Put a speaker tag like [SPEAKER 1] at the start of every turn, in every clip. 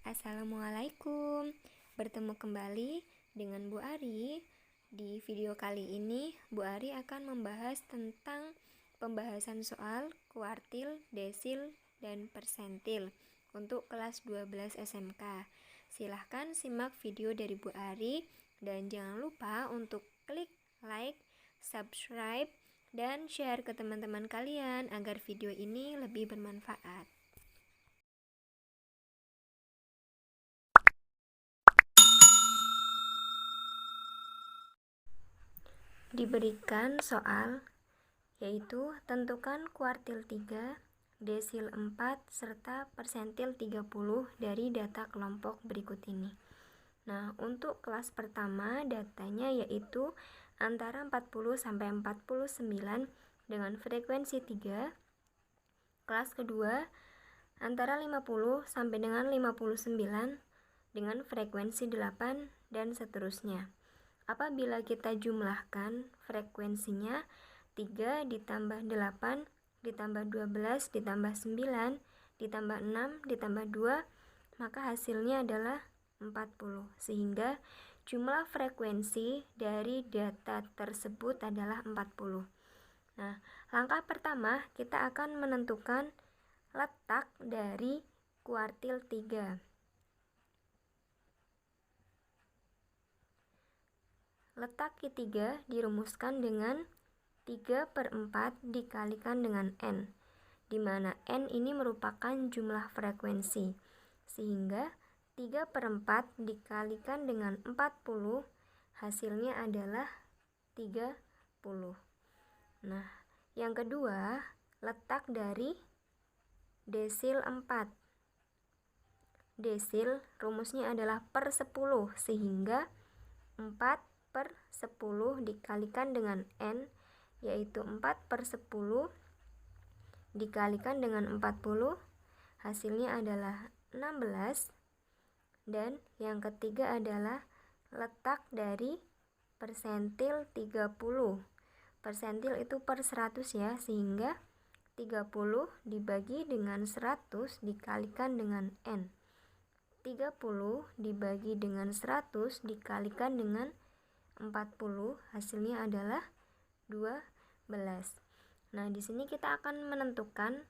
[SPEAKER 1] Assalamualaikum. Bertemu kembali dengan Bu Ari. Di video kali ini, Bu Ari akan membahas tentang pembahasan soal kuartil, desil, dan persentil untuk kelas 12 SMK. Silahkan simak video dari Bu Ari dan jangan lupa untuk klik like, subscribe, dan share ke teman-teman kalian agar video ini lebih bermanfaat. Diberikan soal yaitu tentukan kuartil 3, desil 4, serta persentil 30 dari data kelompok berikut ini. Nah, untuk kelas pertama datanya yaitu antara 40 sampai 49 dengan frekuensi 3. Kelas kedua antara 50 sampai dengan 59 dengan frekuensi 8 dan seterusnya. Apabila kita jumlahkan frekuensinya 3 ditambah 8 ditambah 12 ditambah 9 ditambah 6 ditambah 2, maka hasilnya adalah 40. Sehingga jumlah frekuensi dari data tersebut adalah 40. Nah, langkah pertama kita akan menentukan letak dari kuartil 3. Letak Q3 dirumuskan dengan 3/4 dikalikan dengan N, di mana N ini merupakan jumlah frekuensi, sehingga 3/4 dikalikan dengan 40, hasilnya adalah 30. Nah, yang kedua, letak dari desil 4. Desil rumusnya adalah per 10, sehingga 4/10 dikalikan dengan N, yaitu 4/10 dikalikan dengan 40, hasilnya adalah 16. Dan yang ketiga adalah letak dari persentil 30. Persentil itu per 100 ya, sehingga 30 dibagi dengan 100 dikalikan dengan N. 30 dibagi dengan 100 dikalikan dengan 40, hasilnya adalah 12. Nah, di sini kita akan menentukan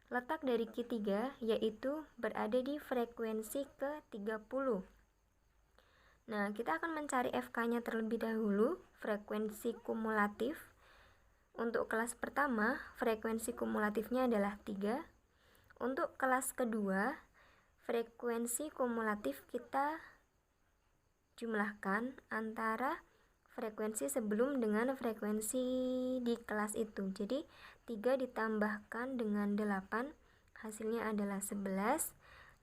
[SPEAKER 1] letak dari Q3, yaitu berada di frekuensi ke-30. Nah, kita akan mencari FK-nya terlebih dahulu, frekuensi kumulatif. Untuk kelas pertama, frekuensi kumulatifnya adalah 3. Untuk kelas kedua, frekuensi kumulatif kita jumlahkan antara frekuensi sebelum dengan frekuensi di kelas itu. Jadi 3 ditambahkan dengan 8, hasilnya adalah 11.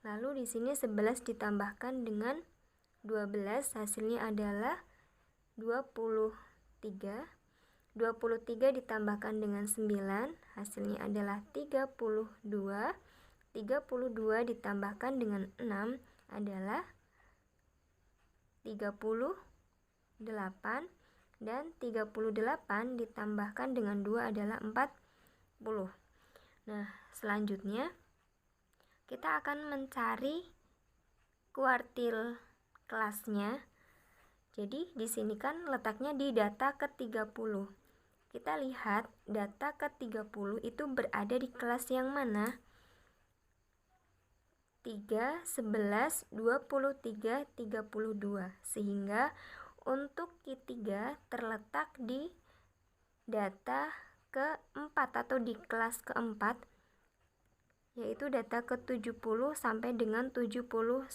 [SPEAKER 1] Lalu di sini 11 ditambahkan dengan 12, hasilnya adalah 23. 23 ditambahkan dengan 9, hasilnya adalah 32. 32 ditambahkan dengan 6 adalah 38, dan 38 ditambahkan dengan 2 adalah 40. Nah, selanjutnya kita akan mencari kuartil kelasnya. Jadi di sini kan letaknya di data ke-30. Kita lihat data ke-30 itu berada di kelas yang mana? 3, 11, 23, 32. Sehingga untuk Q3 terletak di data ke-4 atau di kelas ke-4, yaitu data ke-70 sampai dengan 79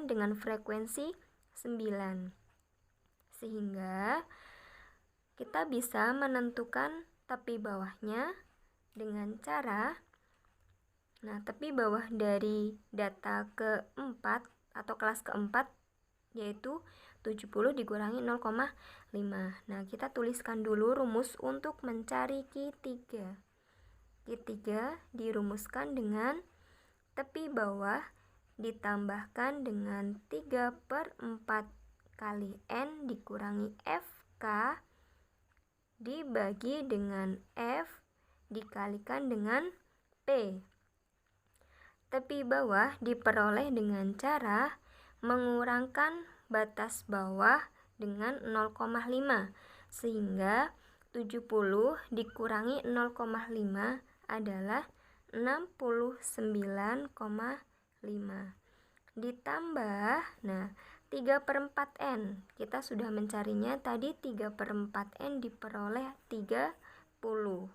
[SPEAKER 1] dengan frekuensi 9. Sehingga kita bisa menentukan tepi bawahnya dengan cara, nah, tepi bawah dari data ke-4 atau kelas ke-4 yaitu 70 dikurangi 0,5. Nah, kita tuliskan dulu rumus untuk mencari Q3. Q3 dirumuskan dengan tepi bawah ditambahkan dengan 3/4 kali N dikurangi FK dibagi dengan F dikalikan dengan P. Tepi bawah diperoleh dengan cara mengurangkan batas bawah dengan 0,5 sehingga 70 dikurangi 0,5 adalah 69,5 ditambah 3/4N. Kita sudah mencarinya tadi, 3/4N diperoleh 30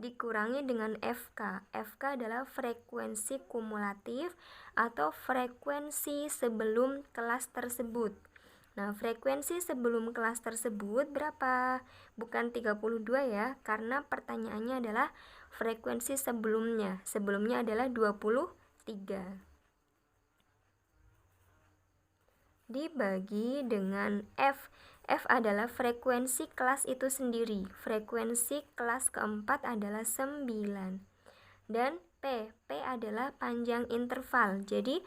[SPEAKER 1] dikurangi dengan FK. FK adalah frekuensi kumulatif atau frekuensi sebelum kelas tersebut. Nah, frekuensi sebelum kelas tersebut berapa? Bukan 32 ya, karena pertanyaannya adalah frekuensi sebelumnya. Sebelumnya adalah 23. Dibagi dengan F. F adalah frekuensi kelas itu sendiri. Frekuensi kelas keempat adalah 9. Dan P. P adalah panjang interval. Jadi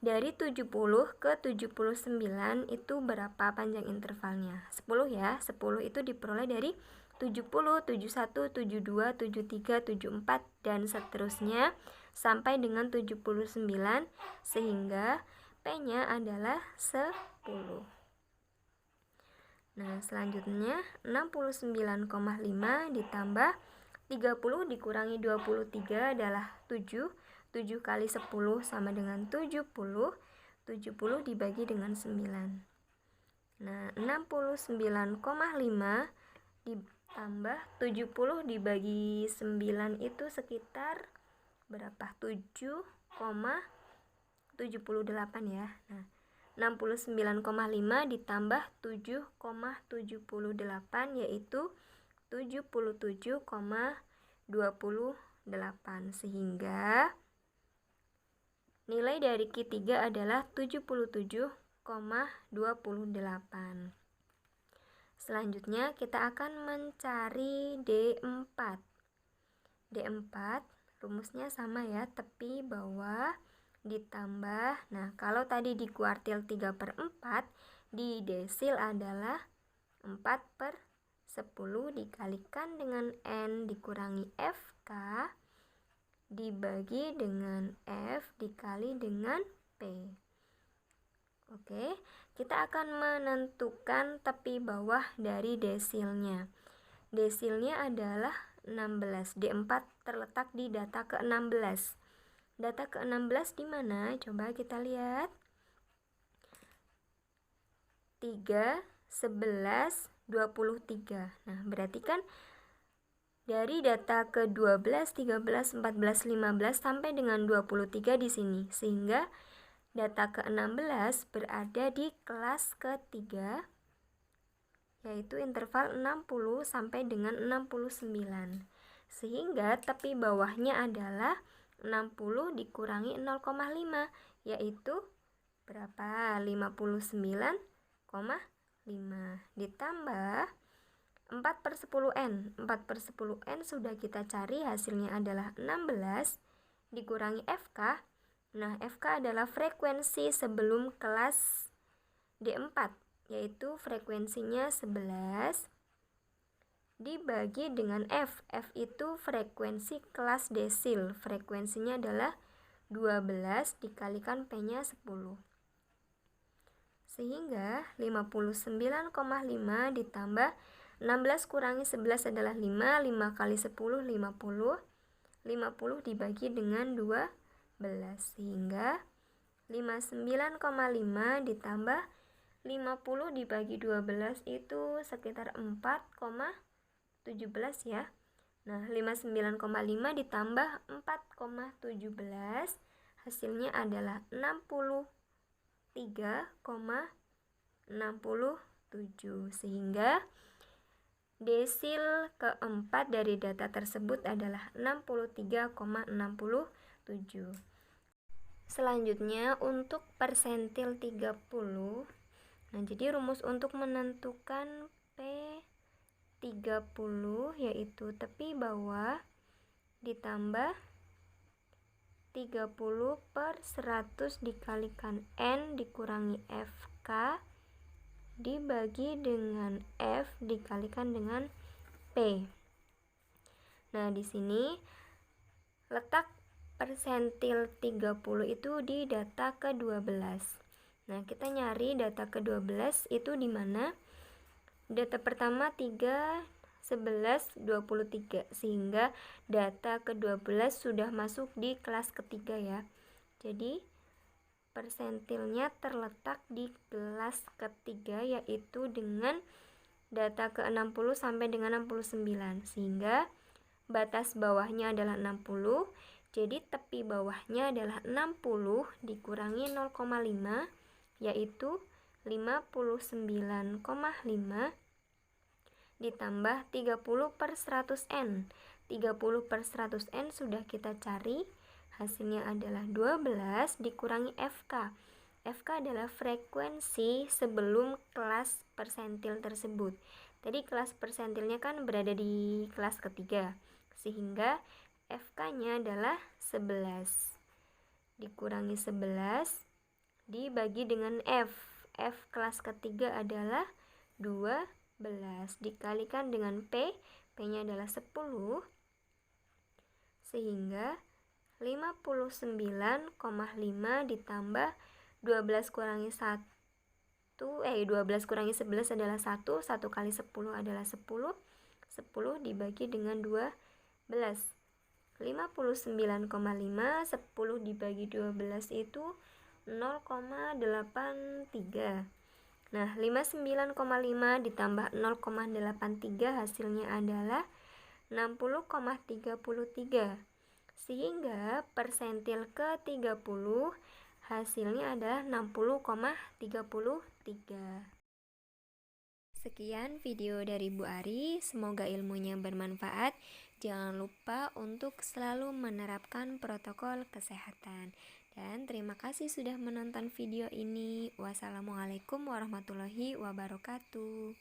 [SPEAKER 1] dari 70 ke 79 itu berapa panjang intervalnya? 10 ya. 10 itu diperoleh dari 70, 71, 72, 73, 74 dan seterusnya sampai dengan 79 sehingga P-nya adalah 10. Nah, selanjutnya 69,5 ditambah 30 dikurangi 23 adalah 7. 7 kali 10 sama dengan 70. 70 dibagi dengan 9. Nah, 69,5 ditambah 70 dibagi 9 itu sekitar berapa? 7,78 ya. Nah, 69,5 ditambah 7,78 yaitu 77,28 sehingga nilai dari Q3 adalah 77,28. Selanjutnya kita akan mencari D4. D4 rumusnya sama ya, tepi bawah ditambah, nah kalau tadi di kuartil 3/4, di desil adalah 4/10 dikalikan dengan N dikurangi FK dibagi dengan F dikali dengan P. Oke, kita akan menentukan tepi bawah dari desilnya. Desilnya adalah 16. D4 terletak di data ke-16. Data ke-16 di mana? Coba kita lihat. 3, 11, 23. Nah, berarti kan dari data ke-12, 13, 14, 15 sampai dengan 23 di sini. Sehingga data ke-16 berada di kelas ketiga, yaitu interval 60 sampai dengan 69. Sehingga tepi bawahnya adalah 60 dikurangi 0,5 yaitu berapa? 59,5 ditambah 4/10N. 4/10N sudah kita cari, hasilnya adalah 16 dikurangi FK. Nah, FK adalah frekuensi sebelum kelas D4 yaitu frekuensinya 11 dibagi dengan F. F itu frekuensi kelas desil. Frekuensinya adalah 12 dikalikan P-nya 10. Sehingga 59,5 ditambah 16 kurangi 11 adalah 5. 5 kali 10 50. 50 dibagi dengan 12. Sehingga 59,5 ditambah 50 dibagi 12 itu sekitar 4,17 ya. Nah, 59,5 ditambah 4,17 hasilnya adalah 63,67 sehingga desil keempat dari data tersebut adalah 63,67. Selanjutnya untuk persentil 30. Nah, jadi rumus untuk menentukan P30 yaitu tepi bawah ditambah 30/100 dikalikan N dikurangi FK dibagi dengan F dikalikan dengan P. Nah, di sini letak persentil 30 itu di data ke-12. Nah, kita nyari data ke-12 itu di mana? Data pertama 3, 11, 23, sehingga data ke-12 sudah masuk di kelas ketiga ya. Jadi persentilnya terletak di kelas ketiga, yaitu dengan data ke-60 sampai dengan 69, sehingga batas bawahnya adalah 60, jadi tepi bawahnya adalah 60 dikurangi 0,5, yaitu 59,5 ditambah 30/100N. 30/100N sudah kita cari, hasilnya adalah 12 dikurangi FK. FK adalah frekuensi sebelum kelas persentil tersebut. Tadi kelas persentilnya kan berada di kelas ketiga, sehingga FK-nya adalah 11. Dikurangi 11 dibagi dengan F. F kelas ketiga adalah 12 dikalikan dengan P. P-nya adalah 10, sehingga 59,5 ditambah 12 kurangi 1, 12 kurangi 11 adalah 1, 1 kali 10 adalah 10, 10 dibagi dengan 12. 59,5, 10 dibagi 12 itu 0,83. Nah, 59,5 ditambah 0,83 hasilnya adalah 60,33. Sehingga persentil ke-30 hasilnya adalah 60,33. Sekian video dari Bu Ari, semoga ilmunya bermanfaat. Jangan lupa untuk selalu menerapkan protokol kesehatan. Dan terima kasih sudah menonton video ini. Wassalamualaikum warahmatullahi wabarakatuh.